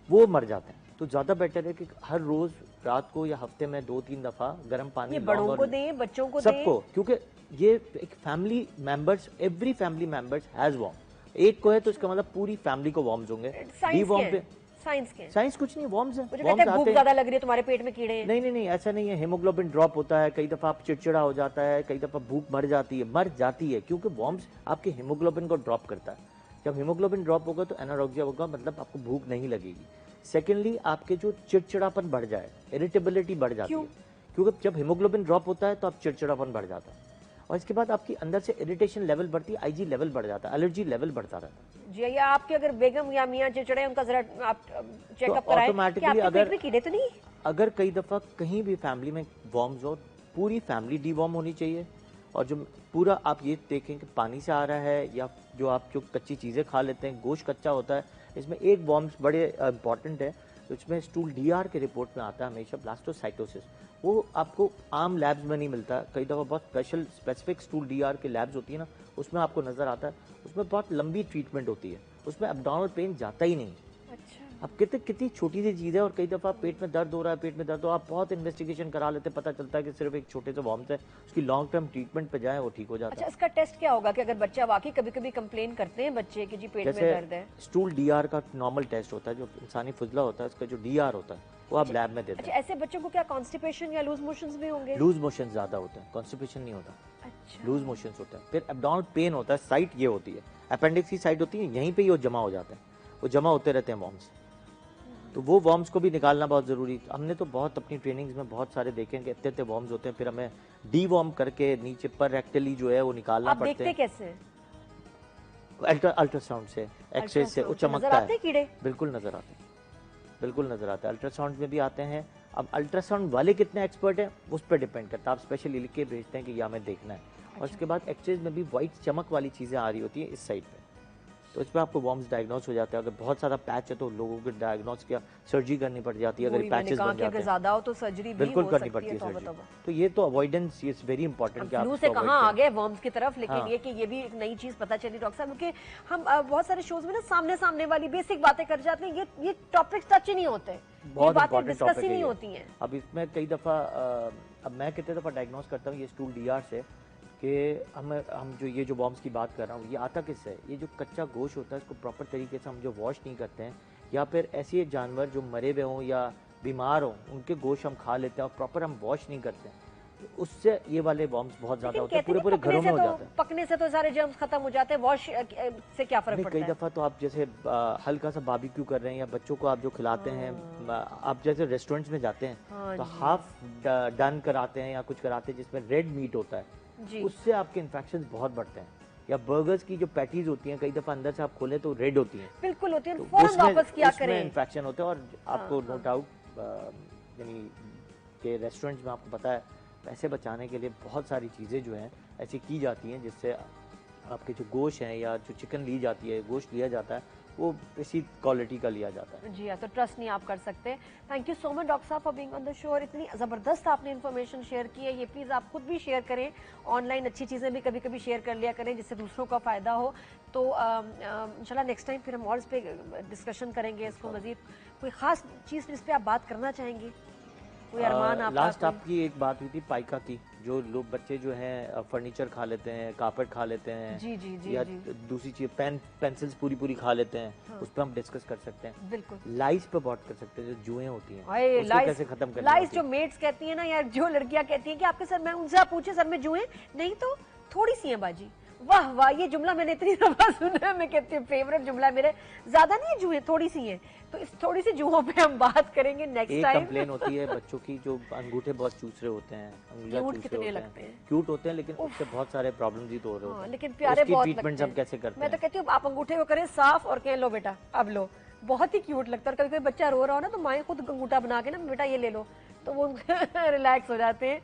वो मर जाते हैं। तो ज़्यादा बेटर है कि हर रोज़ रात को या हफ्ते में 2-3 दफ़ा गर्म पानी, ये बड़ों को दें, बच्चों को दें, सबको, क्योंकि ये एक family members, every family members has warm. एक को है तो इसका मतलब पूरी फैमिली को वॉर्म्स होंगे। डी वॉर्म पे साइंस कुछ नहीं, वॉर्म्स हैं, मुझे कहते हैं भूख ज्यादा लग रही है, तुम्हारे पेट में कीड़े हैं। नहीं, ऐसा नहीं है। हेमोग्लोबिन ड्रॉप होता है, कई दफ़ा आप चिड़चिड़ा हो जाता है, कई दफ़ा भूख मर जाती है, क्योंकि वॉर्म्स आपके हेमोग्लोबिन को ड्रॉप करता है। जब हेमोग्लोबिन ड्रॉप होगा तो एनारोक्सिया होगा, मतलब आपको भूख नहीं लगेगी। सेकेंडली, आपके जो चिड़चिड़ापन बढ़ जाए, इरिटेबिलिटी बढ़ जाती है, क्योंकि जब हेमोग्लोबिन ड्रॉप होता है तो आप चिड़चिड़ापन बढ़ जाता है, और इसके बाद आपकी अंदर से इरिटेशन लेवल बढ़ती है, आईजी लेवल बढ़ जाता है, एलर्जी लेवल बढ़ता रहता है। जी, या आपके अगर बेगम या मियां चिड़चिड़े, उनका जरा आप चेकअप तो कराएं कि ऑटोमेटिकली आपके अगर पेट में कीड़े तो नहीं। अगर कई दफ़ा कहीं भी फैमिली में वॉर्म्स हो, पूरी फैमिली डीवॉर्म होनी चाहिए। और जो पूरा आप ये देखें कि पानी से आ रहा है, या जो आप जो कच्ची चीज़ें खा लेते हैं, गोश्त कच्चा होता है, इसमें एक वॉर्म्स बड़े इंपॉर्टेंट है, इसमें स्टूल डीआर के रिपोर्ट में आता है हमेशा ब्लास्टोसाइटोसिस। वो आपको आम लैब्स में नहीं मिलता, कई दफ़ा बहुत स्पेशल स्पेसिफिक स्टूल डीआर के लैब्स होती है ना, उसमें आपको नज़र आता है। उसमें बहुत लंबी ट्रीटमेंट होती है, उसमें एब्डोमिनल पेन जाता ही नहीं। अच्छा, अब कितनी छोटी सी चीज़ है और कई दफ़ा पेट में दर्द हो रहा है, पेट में दर्द हो, आप बहुत इन्वेस्टिगेशन करा लेते, पता चलता है कि सिर्फ एक छोटे से वॉर्म्स है, उसकी लॉन्ग टर्म ट्रीटमेंट पे जाए वो ठीक हो जाता अच्छा, है। इसका टेस्ट क्या होगा कि अगर बच्चा वाकई कभी कभी कंप्लेन करते हैं बच्चे कि जी पेट में दर्द है? जैसे स्टूल डीआर का नॉर्मल टेस्ट होता है, जो इंसानी फुजला होता है, उसका जो डीआर होता है वो आप लैब में देते अच्छा, हैं। ऐसे बच्चों को क्या कॉन्स्टिपेशन या लूज मोशंस भी होंगे? लूज मोशन ज़्यादा होते हैं, कॉन्स्टिपेशन नहीं होता, अच्छा, लूज मोशंस होता है। फिर एब्डोमिनल पेन होता है, साइट ये होती है, अपेंडिक्स की साइट होती है, यहीं पे ही वो जमा हो जाते हैं, वो जमा होते रहते हैं वॉर्म्स। तो वो वॉर्म्स को भी निकालना बहुत ज़रूरी। हमने तो बहुत अपनी ट्रेनिंग्स में बहुत सारे देखे हैं कि इतने वॉर्म्स होते हैं, फिर हमें डी वॉर्म करके नीचे पर रेक्टली जो है वो निकालना आप पड़ते देखते हैं। कैसे हैं? अल्ट्रासाउंड से, एक्सरे से, वो अल्ट्रासाउंड से नजर चमकता आते हैं है, कीड़े? बिल्कुल नज़र आते हैं, बिल्कुल नज़र आता है। अल्ट्रासाउंड में भी आते हैं। अब अल्ट्रासाउंड वाले कितने एक्सपर्ट हैं उस पर डिपेंड करता है, आप स्पेशली लिख के भेजते हैं कि ये हमें देखना है। और उसके बाद एक्सरेज में भी वाइट चमक वाली चीज़ें आ रही होती हैं इस साइड पे, तो इस पर आपको वॉर्म्स डायग्नोस हो जाते हैं। अगर बहुत सारा पैच है तो लोगों को डायग्नोस किया सर्जरी करनी पड़ जाती है, अगर वही ये मैंने पैचेस कहा बन कि जाते अगर हैं ज्यादा हो तो सर्जरी भी बिल्कुल हो करनी सकती पड़ती है। है तौबा सर्जरी। तौबा। तो ये तो अवॉइडेंस इज वेरी इंपॉर्टेंट कि आप फ्लू से इसको कहाँ avoid आ करें। गए वर्म्स की तरफ, लेकिन हाँ। ये कि ये भी एक नई चीज पता चली डॉक्टर साहब, क्योंकि हम बहुत सारे शोज में ना सामने सामने वाली बेसिक बातें कर जाते हैं, ये टॉपिक्स टच ही नहीं होते, ये बहुत बातें इंपॉर्टेंट डिस्कस टॉपिक ही है नहीं ये। होती हैं। अब इसमें कई दफ़ा अब मैं कितने दफ़ा डायग्नोस करता हूँ ये स्टूल डीआर से कि हम जो ये जो वॉर्म्स की बात कर रहा हूँ ये आता किससे है। ये जो कच्चा गोश्त होता है इसको प्रॉपर तरीके से हम जो वॉश नहीं करते हैं, या फिर ऐसे जानवर जो मरे हुए हों या बीमार हों उनके गोश्त हम खा लेते हैं और प्रॉपर हम वॉश नहीं करते हैं, तो उससे ये वाले वॉर्म्स बहुत ज़्यादा लेकिन होते हैं, कहते पूरे हैं घरों में हो जाते हैं। पकने से तो सारे जर्म्स खत्म हो जाते हैं, वॉश से क्या फर्क नहीं, पड़ता कई है? दफ़ा तो आप जैसे हल्का सा बारबेक्यू कर रहे हैं या बच्चों को आप जो खिलाते हैं, आप जैसे रेस्टोरेंट्स में जाते हैं हाँ तो जी। हाफ डन कराते हैं या कुछ कराते हैं जिसमें रेड मीट होता है, जी। उससे आपके इन्फेक्शन बहुत बढ़ते हैं। या बर्गर्स की जो पैटीज होती हैं कई दफ़ा अंदर से आप खोलें तो रेड होती हैं, बिल्कुल होती है, तो फौरन वापस किया उसमें करें। इन्फेक्शन होते हैं। और आपको नो डाउट यानी कि रेस्टोरेंट्स में आपको पता है पैसे बचाने के लिए बहुत सारी चीज़ें जो हैं ऐसी की जाती हैं जिससे आपके जो गोश्त हैं या जो चिकन ली जाती है, गोश्त लिया जाता है, वो इसी क्वालिटी का लिया जाता है। जी हाँ, तो ट्रस्ट नहीं आप कर सकते। Thank you so much doctor साहब for being on the show, और इतनी ज़बरदस्त आपने इन्फॉर्मेशन शेयर की है। ये प्लीज़ आप खुद भी शेयर करें, ऑनलाइन अच्छी चीज़ें भी कभी कभी शेयर कर लिया करें जिससे दूसरों का फ़ायदा हो। तो इंशाल्लाह नेक्स्ट टाइम फिर हम और इस पर डिस्कशन करेंगे इसको मज़ीद। कोई ख़ास चीज़ जिस पर आप बात करना चाहेंगे, कोई अरमान आपका? लास्ट आपकी एक बात हुई थी पाइका की, जो लोग बच्चे जो हैं फर्नीचर खा लेते हैं, कारपेट खा लेते हैं, जी जी जी या जी, दूसरी चीज पेंसिल्स पूरी खा लेते हैं, हाँ। उस पर हम डिस्कस कर सकते हैं। बिल्कुल। लाइस पे बात कर सकते हैं, जो जुएं होती हैं अरे उसको लाइस, कैसे खत्म करनी लाइस होती जो है। मेड्स कहती है ना, या जो लड़कियां कहती हैं कि आपके सर में, उनसे आप पूछे सर में जुएं नहीं तो थोड़ी सी है बाजी। वाह वाह, ये जुमला मैंने इतनी दफा सुना है, मैं कहती हूँ फेवरेट जुमला है मेरे। ज्यादा नहीं है जुएं, थोड़ी सी है। तो इस थोड़ी सी जुओं पे हम बात करेंगे नेक्स्ट एक टाइम। कंप्लेन होती है बच्चों की, जो अंगूठे बहुत चूस रहे होते हैं, अंगुलियां Cute चूस कितने रहे लगते होते हैं। हैं, क्यूट होते हैं, लेकिन उससे बहुत सारे प्रॉब्लम्स ही तो हो रहे होते हाँ, हैं। लेकिन प्यारे उसकी बहुत ट्रीटमेंट लगते हम हैं। कैसे करते मैं तो हैं। कहती हूँ आप अंगूठे को करें साफ और कहें लो बेटा अब लो, बहुत ही क्यूट लगता है। और कभी कोई बच्चा रो रहा हो ना तो माएँ खुद अंगूठा बना के ना बेटा ये ले लो, तो वो रिलैक्स हो जाते हैं।